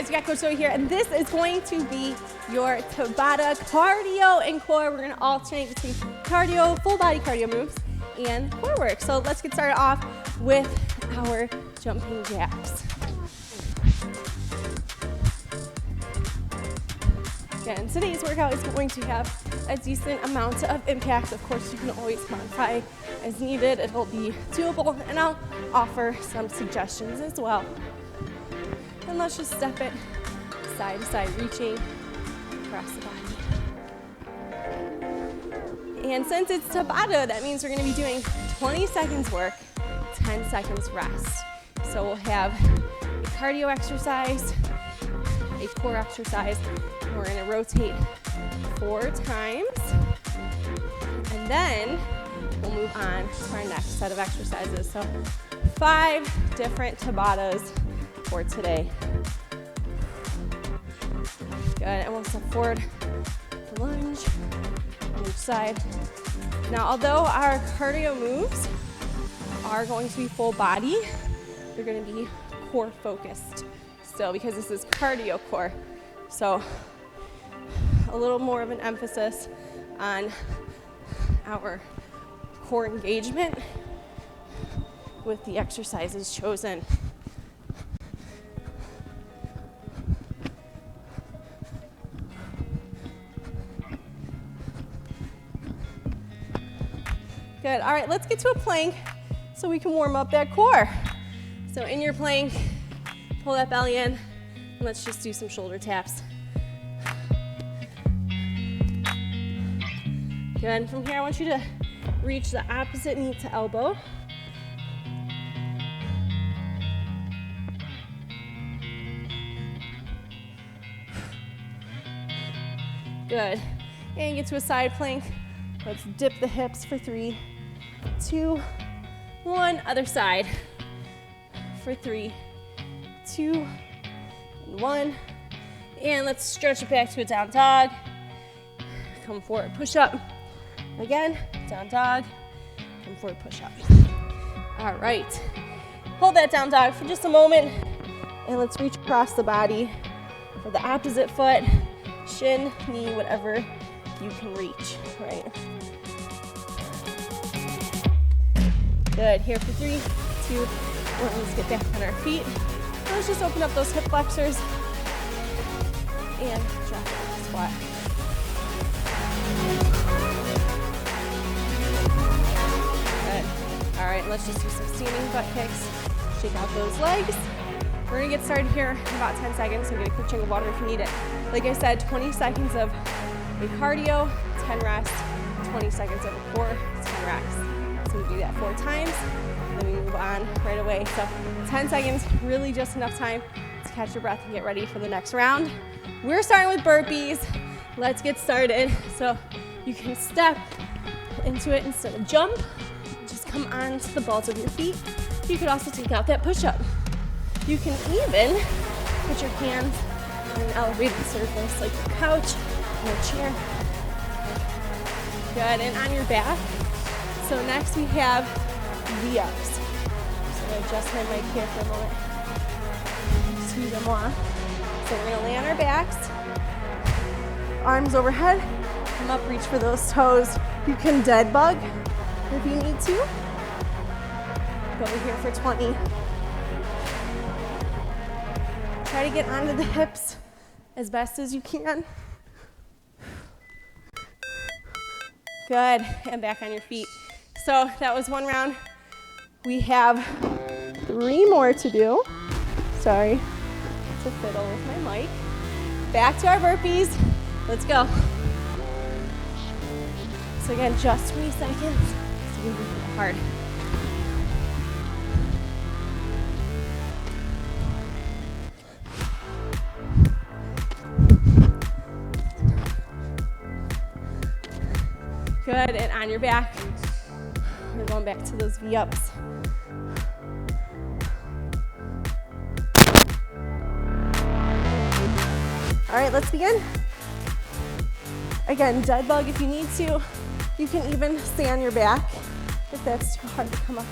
guys, you got Coach Zoe here, and this is going to be your Tabata cardio and core. We're gonna alternate between cardio, full body cardio moves, and core work. So let's get started off with our jumping jacks. Again, today's workout is going to have a decent amount of impact. Of course, you can always modify as needed. It'll be doable, and I'll offer some suggestions as well. And let's just step it side to side, reaching across the body. And since it's Tabata, that means we're going to be doing 20 seconds work, 10 seconds rest. So we'll have a cardio exercise, a core exercise. We're going to rotate 4 times, and then we'll move on to our next set of exercises. So 5 different Tabatas for today. Good, and we'll step forward, the lunge on each side. Now, although our cardio moves are going to be full body, they're going to be core focused still, because this is cardio core. So a little more of an emphasis on our core engagement with the exercises chosen. Good. All right, let's get to a plank so we can warm up that core. So in your plank, pull that belly in, and let's just do some shoulder taps. Good. From here, I want you to reach the opposite knee to elbow. Good. And get to a side plank. Let's dip the hips for 3, 2, 1. Other side for 3, 2, and 1. And let's stretch it back to a down dog. Come forward, push up. Again, down dog, come forward, push up. All right, hold that down dog for just a moment, and let's reach across the body for the opposite foot, shin, knee, whatever you can reach, right? Good, here for 3, 2, 1, let's get back on our feet. Let's just open up those hip flexors and drop down, squat. All right, let's just do some standing butt kicks. Shake out those legs. We're gonna get started here in about 10 seconds, so get a quick drink of water if you need it. Like I said, 20 seconds of a cardio, 10 rest, 20 seconds of a core, 10 rest. So we do that 4 times, and then we move on right away. So 10 seconds, really just enough time to catch your breath and get ready for the next round. We're starting with burpees. Let's get started. So you can step into it instead of jump. Come onto the balls of your feet. You could also take out that push-up. You can even put your hands on an elevated surface like your couch or a chair. Good, and on your back. So next we have V-ups. So I adjust my mic here for a moment. Smooth them off. So we're gonna lay on our backs, arms overhead, come up, reach for those toes. You can dead bug if you need to. Go here for 20. Try to get onto the hips as best as you can. Good, and back on your feet. So that was 1 round. We have 3 more to do. Sorry to fiddle with my mic. Back to our burpees. Let's go. So again, just 20 seconds. It's gonna be hard. Good, and on your back, we're going back to those V-ups. All right, let's begin. Again, dead bug if you need to. You can even stay on your back if that's too hard to come up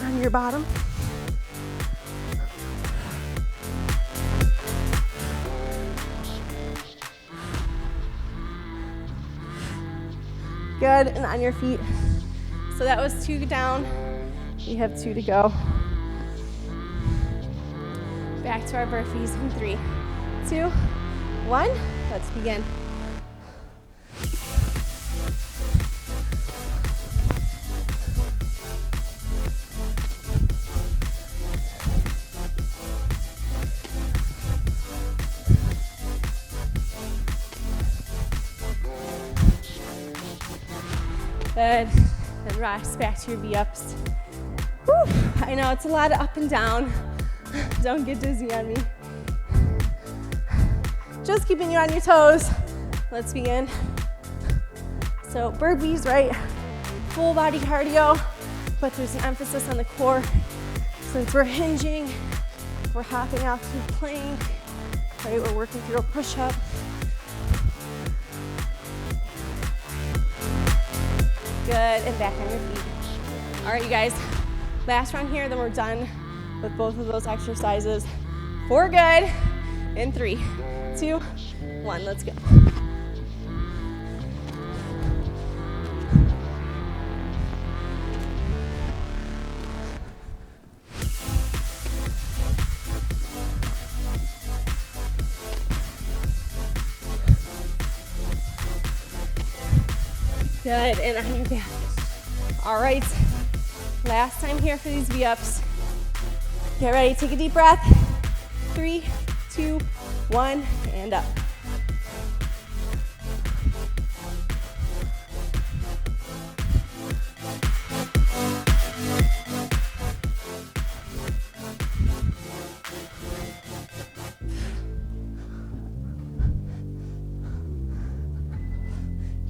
on your bottom. Good, and on your feet. So that was 2 down. We have 2 to go. Back to our burpees in 3, 2, 1. Let's begin. Good. Then rocks back to your V-ups. Whew. I know it's a lot of up and down. Don't get dizzy on me. Just keeping you on your toes. Let's begin. So burpees, right? Full body cardio, but there's an emphasis on the core. Since we're hinging, we're hopping out to plank, right? We're working through a push-up. Good, and back on your feet. All right, you guys, last round here, then we're done with both of those exercises. 4 good, in 3, 2, 1, let's go. Good, and on your back. All right, last time here for these V-ups. Get ready, take a deep breath. 3, 2, 1, and up.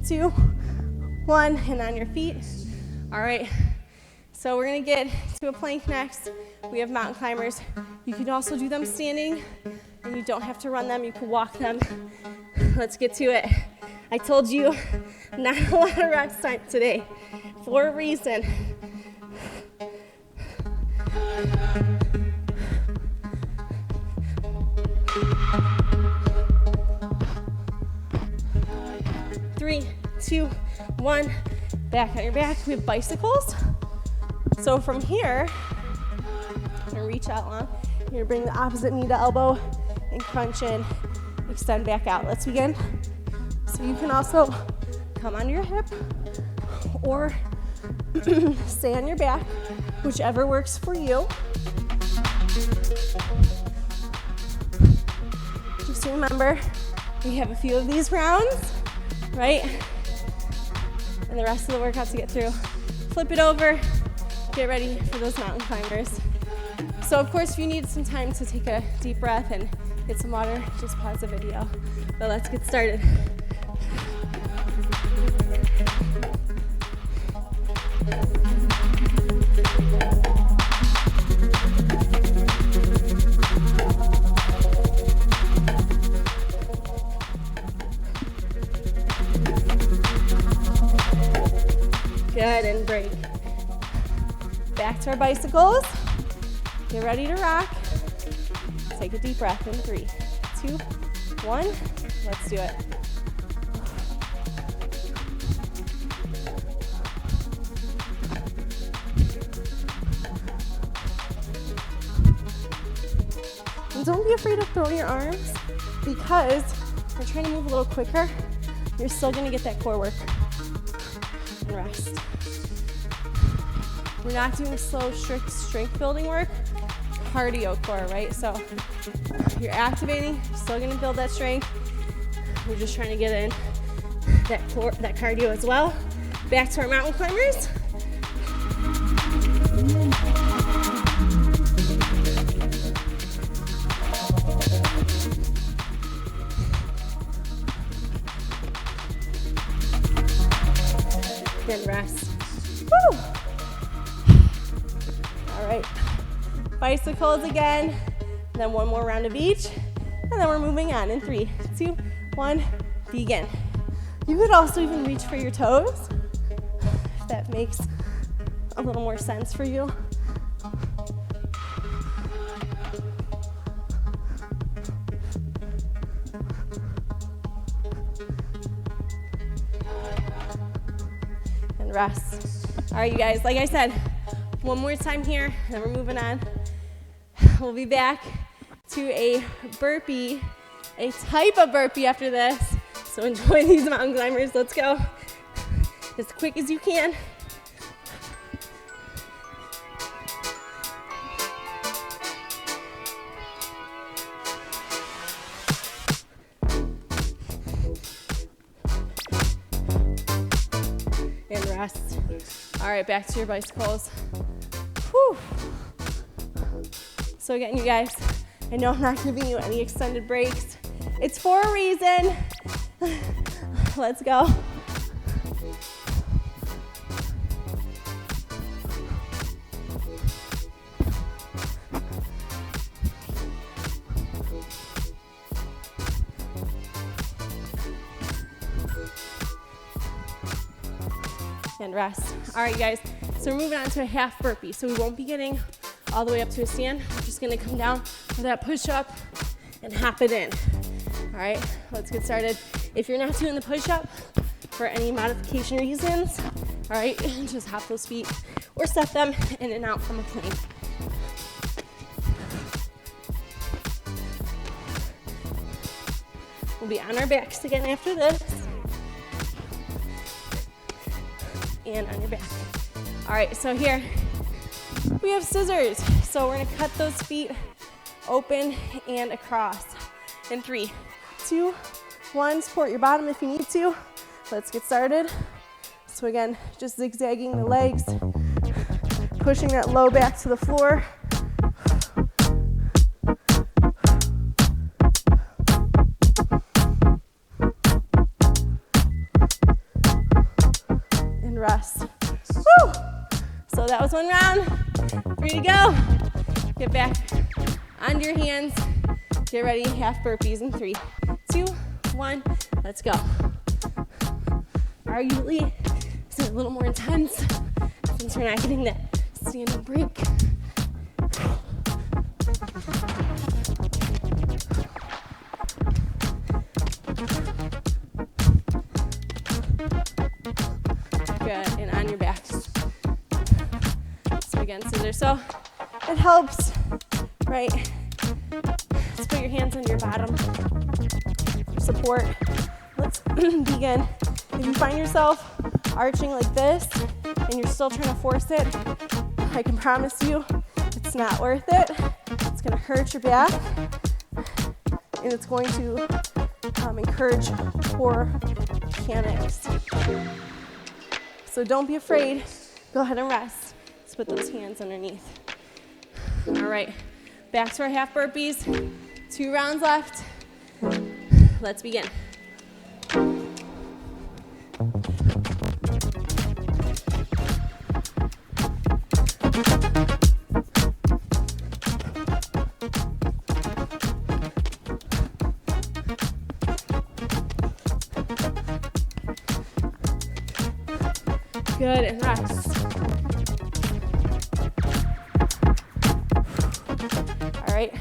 Two, 1, and on your feet. All right, so we're gonna get to a plank next. We have mountain climbers. You can also do them standing, and you don't have to run them, you can walk them. Let's get to it. I told you, not a lot of reps today, for a reason. Three, 2, 1, back on your back. We have bicycles. So from here, I'm gonna reach out long. You're gonna bring the opposite knee to elbow and crunch in, extend back out. Let's begin. So you can also come onto your hip or stay on your back, whichever works for you. Just remember, we have a few of these rounds, right? And the rest of the workout to get through. Flip it over, get ready for those mountain climbers. So of course, if you need some time to take a deep breath and get some water, just pause the video. But let's get started. Good, and break. Back to our bicycles. Get ready to rock. Take a deep breath in 3, 2, 1. Let's do it. And don't be afraid of throwing your arms, because we're trying to move a little quicker. You're still gonna get that core work. And rest. We're not doing slow, strict strength building work, cardio core, right? So you're activating, still gonna build that strength. We're just trying to get in that core, that cardio as well. Back to our mountain climbers. Then rest. Woo! All right, bicycles again, then one more round of each, and then we're moving on in 3, 2, 1, begin. You could also even reach for your toes, if that makes a little more sense for you. and rest. All right, you guys, like I said, one more time here, and then we're moving on. We'll be back to a burpee, a type of burpee after this. So enjoy these mountain climbers. Let's go as quick as you can. And rest. All right, back to your bicycles. Whew. So again, you guys, I know I'm not giving you any extended breaks. It's for a reason. Let's go. And rest. All right, guys, so we're moving on to a half burpee. So we won't be getting all the way up to a stand. We're just gonna come down for that push-up and hop it in. All right, let's get started. If you're not doing the push-up for any modification reasons, all right, just hop those feet or step them in and out from a plank. We'll be on our backs again after this. And on your back. All right, so here we have scissors. So we're gonna cut those feet open and across. In 3, 2, 1, support your bottom if you need to. Let's get started. So again, just zigzagging the legs, pushing that low back to the floor. And rest. Woo! So that was one round. 3 to go. Get back onto your hands. Get ready, half burpees in 3, 2, 1, let's go. Arguably, this is a little more intense since we're not getting that standing break. Good, and on your backs. So again, scissors. So it helps, right? Just put your hands on your bottom for support. Let's begin. If you find yourself arching like this and you're still trying to force it, I can promise you it's not worth it. It's going to hurt your back and it's going to encourage poor mechanics. So don't be afraid. Go ahead and rest. Let's put those hands underneath. All right, back to our half burpees. 2 rounds left. Let's begin. Good, and rest. All right,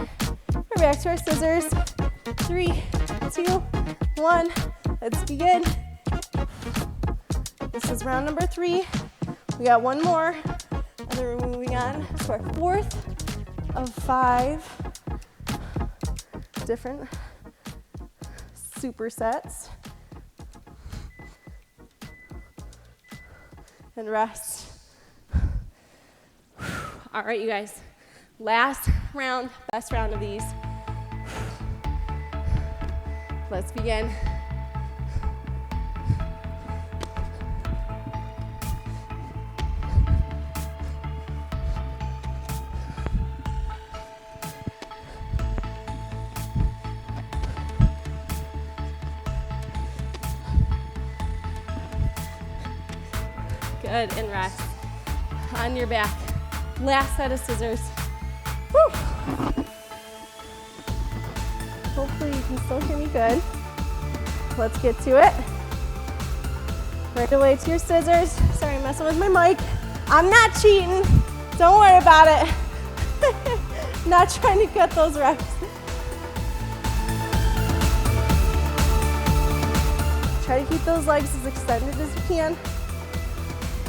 we're back to our scissors. 3, 2, 1, let's begin. This is round number 3. We got one more, and then we're moving on to our 4th of 5 different supersets. And rest. All right, you guys. Last round, best round of these. Let's begin. Good, and rest. On your back. Last set of scissors. Woo. Hopefully you can still hear me good. Let's get to it. Right away to your scissors. Sorry, I'm messing with my mic. I'm not cheating. Don't worry about it. Not trying to cut those reps. Try to keep those legs as extended as you can.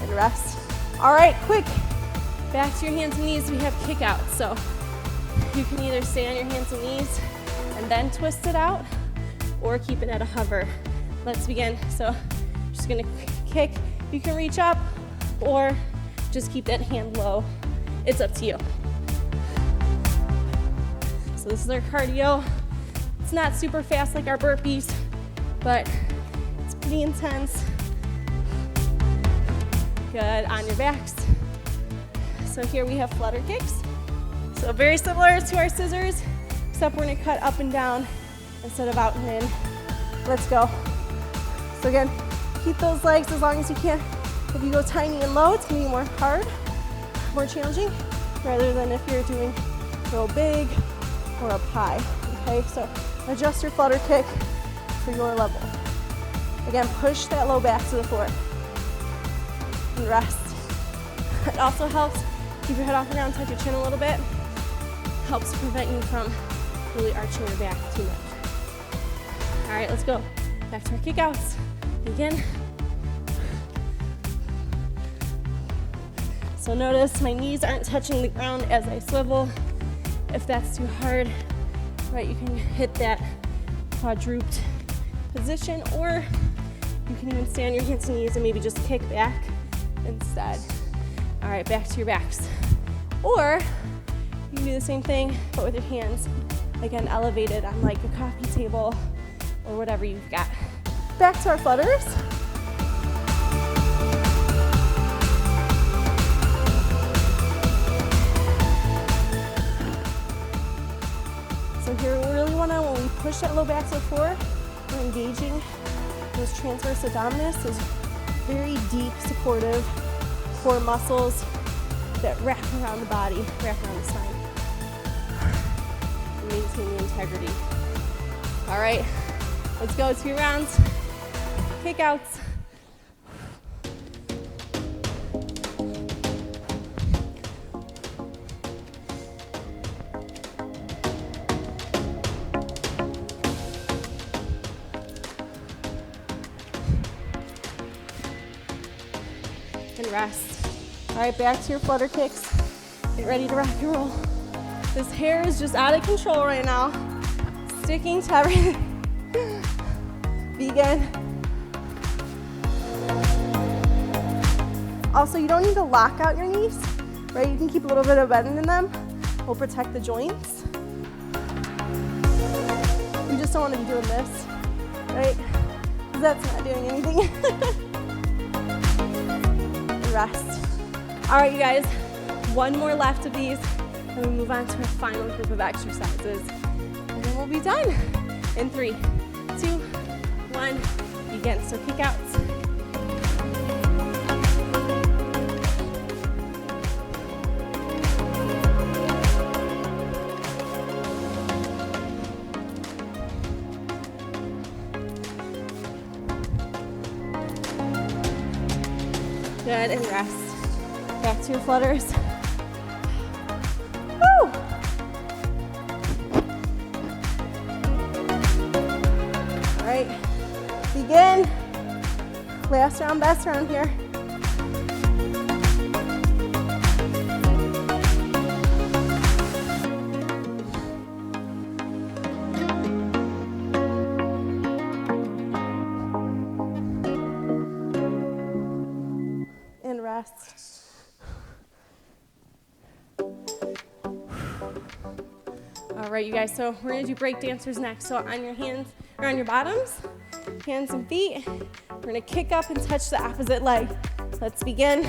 and rest. All right, quick, back to your hands and knees. We have kick out. So you can either stay on your hands and knees and then twist it out, or keep it at a hover. Let's begin. So just gonna kick. You can reach up or just keep that hand low. It's up to you. So this is our cardio. It's not super fast like our burpees, but it's pretty intense. Good, on your backs. So here we have flutter kicks. So very similar to our scissors, except we're gonna cut up and down instead of out and in. Let's go. So again, keep those legs as long as you can. If you go tiny and low, it's gonna be more hard, more challenging, rather than if you're doing real big or up high, okay? So adjust your flutter kick for your level. Again, push that low back to the floor and rest. It also helps keep your head off the ground, tuck your chin a little bit. Helps prevent you from really arching your back too much. All right, let's go. Back to our kickouts. Begin. So notice my knees aren't touching the ground as I swivel. If that's too hard, right, you can hit that quadruped position, or you can even stay on your hands and knees and maybe just kick back instead. All right, back to your backs. Or you can do the same thing, but with your hands, again, elevated on like a coffee table or whatever you've got. Back to our flutters. So here we really want to, when we push that low back to the floor, we're engaging those transverse abdominis, those very deep, supportive core muscles that wrap around the body, wrap around the spine. Maintain the integrity. All right, let's go 2 rounds. Kickouts. And rest. All right, back to your flutter kicks. Get ready to rock and roll. This hair is just out of control right now. Sticking to everything. Vegan. Also, you don't need to lock out your knees, right? You can keep a little bit of bend in them. Will protect the joints. You just don't want to be doing this, right? That's not doing anything. Rest. All right, you guys, 1 more left of these, and we move on to our final group of exercises. And then we'll be done in 3, 2, 1, begin. So kick outs. Good, and rest. Back to your flutters. Woo! All right, begin. Last round, best round here. And rest. All right, you guys, so we're gonna do break dancers next. So on your hands, or on your bottoms, hands and feet, we're gonna kick up and touch the opposite leg. Let's begin.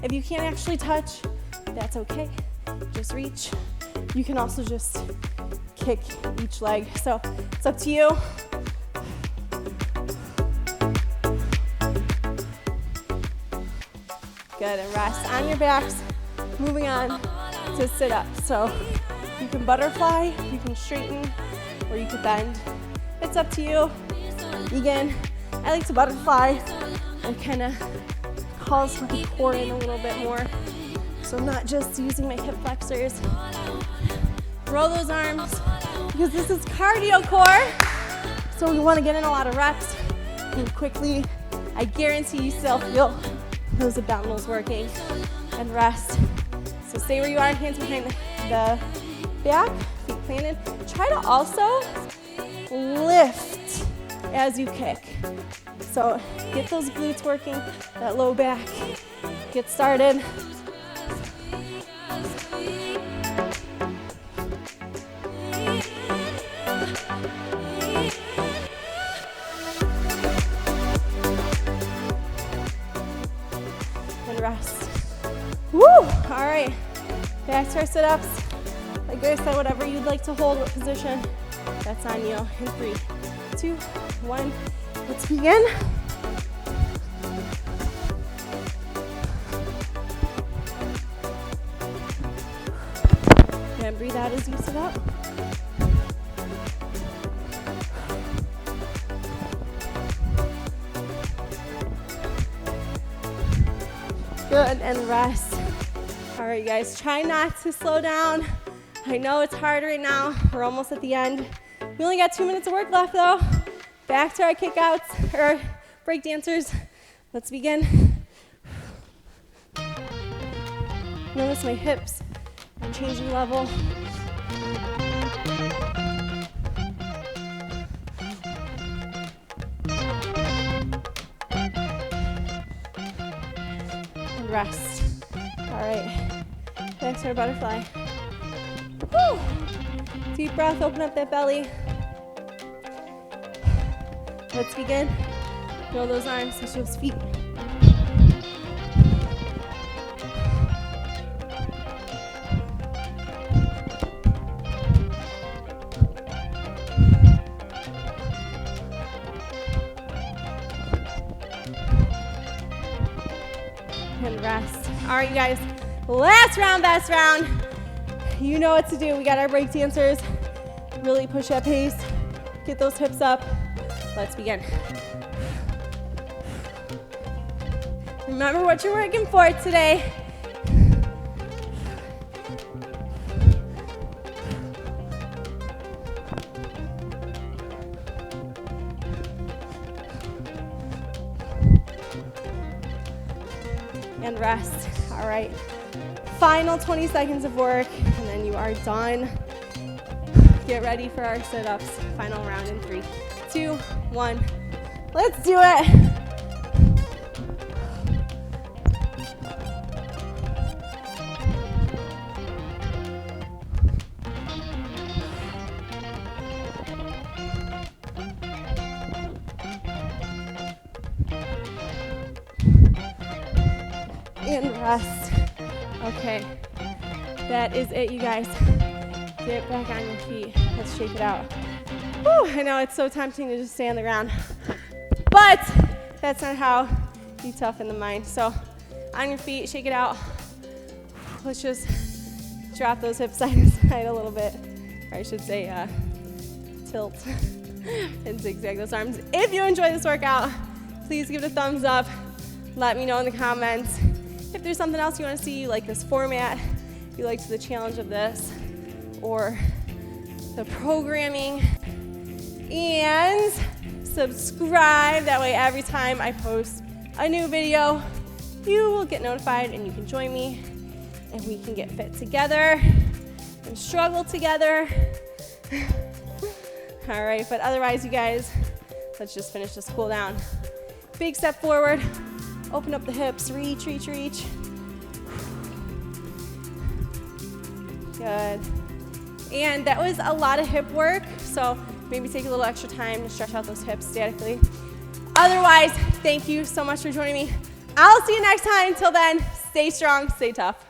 If you can't actually touch, that's okay. Just reach. You can also just kick each leg. So it's up to you. Good, and rest on your backs. Moving on to sit up. So you can butterfly, you can straighten, or you can bend. It's up to you. Begin. I like to butterfly. It kind of calls the core in a little bit more. So I'm not just using my hip flexors. Roll those arms, because this is cardio core. So we want to get in a lot of reps. And quickly, I guarantee you still feel those abdominals working, and rest. So stay where you are, hands behind the back, feet planted. Try to also lift as you kick. So get those glutes working, that low back. Get started. And rest. Woo! All right, back to our sit-ups. Like I said, whatever you'd like to hold, what position, that's on you. In 3, 2, 1, let's begin. And breathe out as you sit up. Good, and rest. All right, guys, try not to slow down. I know it's hard right now. We're almost at the end. We only got 2 minutes of work left, though. Back to our kickouts, or break dancers. Let's begin. Notice my hips are changing level. And rest. All right, back to our butterfly. Woo! Deep breath, open up that belly. Let's begin. Roll those arms, touch those feet. And rest. All right, you guys, last round, best round. You know what to do. We got our break dancers. Really push that pace. Get those hips up. Let's begin. Remember what you're working for today. And rest. All right. Final 20 seconds of work, and then you are done. Get ready for our sit-ups. Final round in 3, 2, 1. Let's do it. And rest. Okay, that is it, you guys. Get back on your feet. Let's shake it out. Whew, I know it's so tempting to just stay on the ground, but that's not how you toughen the mind. So on your feet, shake it out. Let's just drop those hips side to side a little bit. Or I should say tilt and zigzag those arms. If you enjoy this workout, please give it a thumbs up. Let me know in the comments if there's something else you want to see, you like this format, you liked the challenge of this, or the programming. And subscribe, that way every time I post a new video, you will get notified and you can join me and we can get fit together and struggle together. All right, but otherwise, you guys, let's just finish this cool down. Big step forward, open up the hips, reach, reach, reach. Good. And that was a lot of hip work, so maybe take a little extra time to stretch out those hips statically. Otherwise, thank you so much for joining me. I'll see you next time. Till then, stay strong, stay tough.